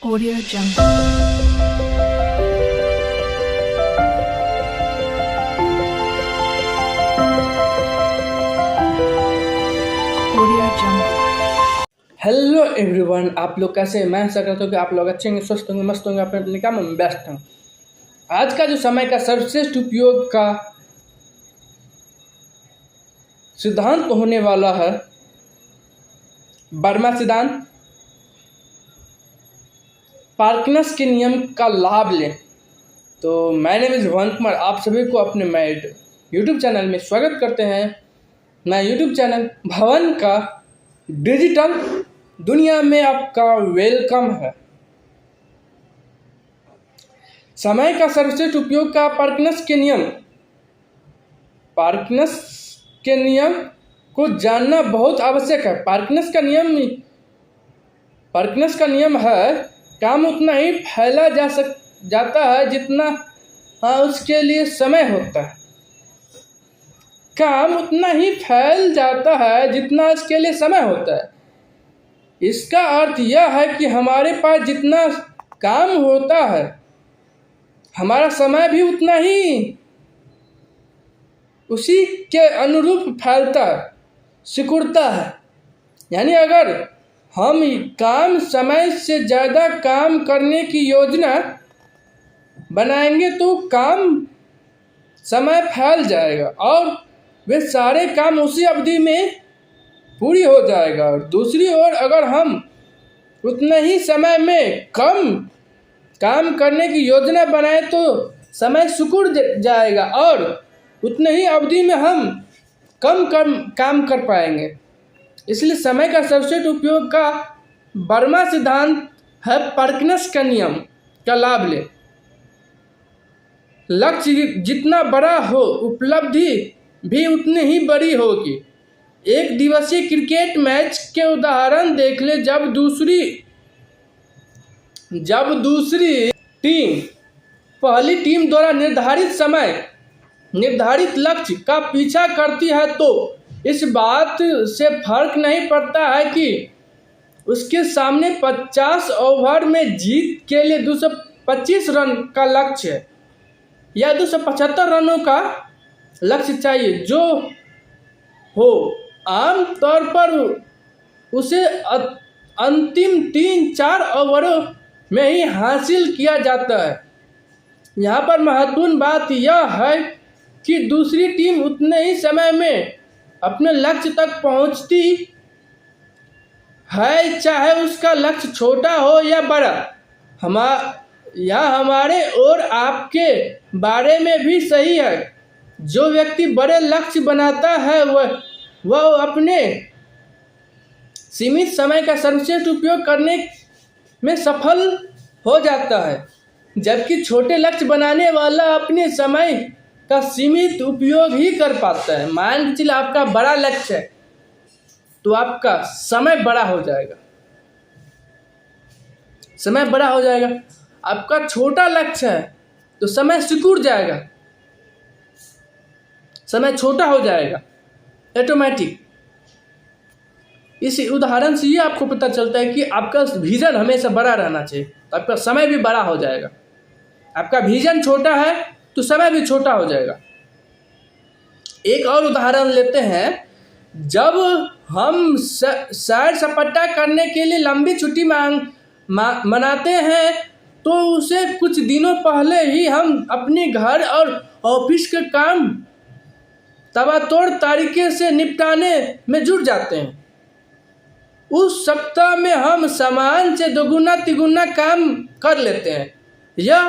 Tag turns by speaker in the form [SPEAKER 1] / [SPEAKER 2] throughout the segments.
[SPEAKER 1] Audio Jungle. Audio Jungle.
[SPEAKER 2] Hello everyone, आप लोग कैसे हैं? मैं आशा करता हूँ कि आप लोग अच्छे होंगे, स्वस्थ होंगे, मस्त होंगे, अपने अपने काम में व्यस्त हों। आज का जो समय का सर्वश्रेष्ठ उपयोग का सिद्धांत होने वाला है बर्मा सिद्धांत। पार्किंसंस के नियम का लाभ लें। तो माय नेम इज़ भवन कुमार, आप सभी को अपने मैड यूट्यूब चैनल में स्वागत करते हैं। मैं यूट्यूब चैनल भवन का डिजिटल दुनिया में आपका वेलकम है। समय का सर्वश्रेष्ठ उपयोग का पार्किंसंस के नियम को जानना बहुत आवश्यक है। पार्किंसंस का नियम है, काम उतना ही फैला जाता है जितना उसके लिए समय होता है। काम उतना ही फैल जाता है जितना इसके लिए समय होता है। इसका अर्थ यह है कि हमारे पास जितना काम होता है, हमारा समय भी उतना ही उसी के अनुरूप फैलता है, सिकुड़ता है। यानी अगर हम समय से ज़्यादा काम करने की योजना बनाएंगे तो काम समय फैल जाएगा और वे सारे काम उसी अवधि में पूरी हो जाएगा। और दूसरी ओर अगर हम उतने ही समय में कम काम करने की योजना बनाएं तो समय सिकुड़ जाएगा और उतने ही अवधि में हम कम काम कर पाएंगे। इसलिए समय का सर्वश्रेष्ठ उपयोग का बर्मा सिद्धांत है पार्किंसंस का नियम का लाभ लें। लक्ष्य जितना बड़ा हो, उपलब्धि भी उतनी ही बड़ी होगी। एक दिवसीय क्रिकेट मैच के उदाहरण देख ले। जब दूसरी टीम पहली टीम द्वारा निर्धारित लक्ष्य का पीछा करती है तो इस बात से फर्क नहीं पड़ता है कि उसके सामने 50 ओवर में जीत के लिए 225 रन का लक्ष्य है या 275 रनों का लक्ष्य चाहिए, जो हो आम तौर पर उसे अंतिम 3-4 ओवरों में ही हासिल किया जाता है। यहाँ पर महत्वपूर्ण बात यह है कि दूसरी टीम उतने ही समय में अपने लक्ष्य तक पहुँचती है, चाहे उसका लक्ष्य छोटा हो या बड़ा। हमारे और आपके बारे में भी सही है। जो व्यक्ति बड़े लक्ष्य बनाता है वह अपने सीमित समय का सर्वश्रेष्ठ उपयोग करने में सफल हो जाता है, जबकि छोटे लक्ष्य बनाने वाला अपने समय का सीमित उपयोग ही कर पाता है। मान के चलिए आपका बड़ा लक्ष्य है तो आपका समय बड़ा हो जाएगा। आपका छोटा लक्ष्य है तो समय सिकुड़ जाएगा, समय छोटा हो जाएगा ऑटोमेटिक। इस उदाहरण से ये आपको पता चलता है कि आपका विजन हमेशा बड़ा रहना चाहिए तो आपका समय भी बड़ा हो जाएगा। आपका विजन छोटा है तो समय भी छोटा हो जाएगा। एक और उदाहरण लेते हैं। जब हम सैर सपाटा करने के लिए लंबी छुट्टी मनाते हैं तो उसे कुछ दिनों पहले ही हम अपने घर और ऑफिस के काम तबातोड़ तरीके से निपटाने में जुट जाते हैं। उस सप्ताह में हम सामान से दोगुना तिगुना काम कर लेते हैं या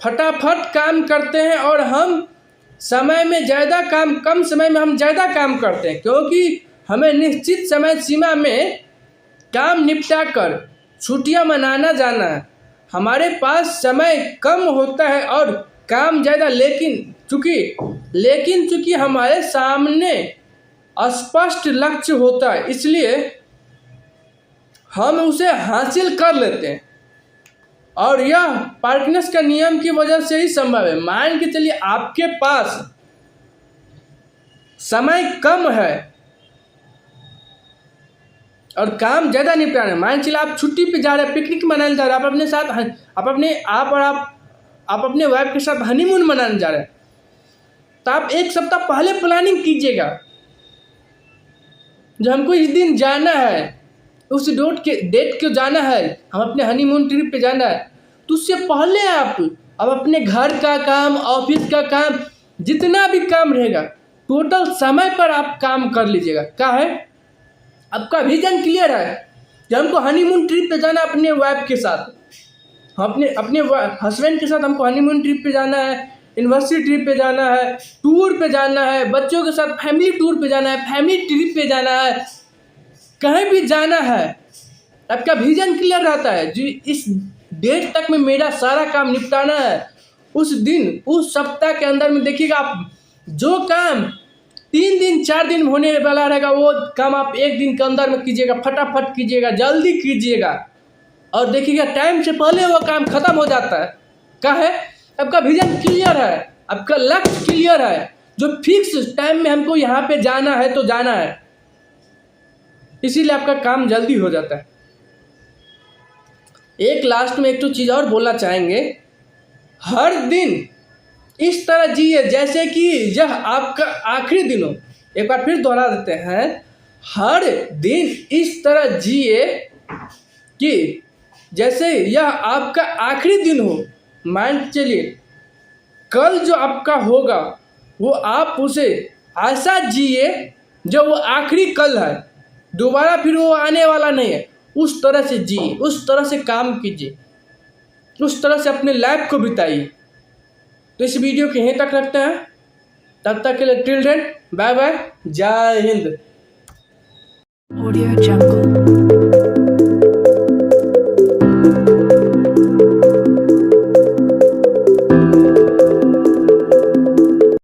[SPEAKER 2] फटाफट काम करते हैं और कम समय में हम ज़्यादा काम करते हैं, क्योंकि हमें निश्चित समय सीमा में काम निपटा कर छुट्टियां मनाना जाना है। हमारे पास समय कम होता है और काम ज़्यादा, लेकिन चूंकि हमारे सामने स्पष्ट लक्ष्य होता है, इसलिए हम उसे हासिल कर लेते हैं। और यह पार्किंसंस का नियम की वजह से ही संभव है। मान के चलिए आपके पास समय कम है और काम ज़्यादा निपटाना है। मान चलिए आप छुट्टी पे जा रहे हैं, पिकनिक मनाने जा रहे हैं, आप अपने साथ आप अपने वाइफ के साथ हनीमून मनाने जा रहे हैं, तो आप एक सप्ताह पहले प्लानिंग कीजिएगा। जो हमको इस दिन जाना है, उस डेट को जाना है, हम अपने हनीमून ट्रिप पे जाना है, तो उससे पहले आप अब अपने घर का काम, ऑफिस का काम, जितना भी काम रहेगा टोटल समय पर आप काम कर लीजिएगा। क्या है, आपका विजन क्लियर है कि हमको हनीमून ट्रिप पे जाना अपने वाइफ के साथ, अपने हस्बैंड के साथ हमको हनीमून ट्रिप पे जाना है, यूनिवर्सिटी ट्रिप पे जाना है, टूर पे जाना है, बच्चों के साथ फैमिली टूर पे जाना है, फैमिली ट्रिप पे जाना है, कहीं भी जाना है। आपका विजन क्लियर रहता है जी, इस डेट तक में मेरा सारा काम निपटाना है। उस दिन, उस सप्ताह के अंदर में देखिएगा, आप जो काम 3 दिन 4 दिन होने वाला रहेगा वो काम आप 1 दिन के अंदर में कीजिएगा, फटाफट कीजिएगा, जल्दी कीजिएगा, और देखिएगा टाइम से पहले वो काम खत्म हो जाता है। क्या है, आपका विजन क्लियर है, आपका लक्ष्य क्लियर है, जो फिक्स टाइम में हमको यहाँ पे जाना है तो जाना है, इसीलिए आपका काम जल्दी हो जाता है। एक लास्ट में एक तो चीज़ और बोलना चाहेंगे, हर दिन इस तरह जिए जैसे कि यह आपका आखिरी दिन हो। एक बार फिर दोहरा देते हैं, हर दिन इस तरह जिए कि जैसे यह आपका आखिरी दिन हो। मान चलिए कल जो आपका होगा वो आप उसे ऐसा जिए जो वो आखिरी कल है, दोबारा फिर वो आने वाला नहीं है। उस तरह से जिए, उस तरह से काम कीजिए, उस तरह से अपने लाइफ को बिताइए। तो इस वीडियो के यहीं तक रखते हैं, तब तक के लिए टिल देन बाय बाय, जय हिंद।
[SPEAKER 1] Audio Jungle.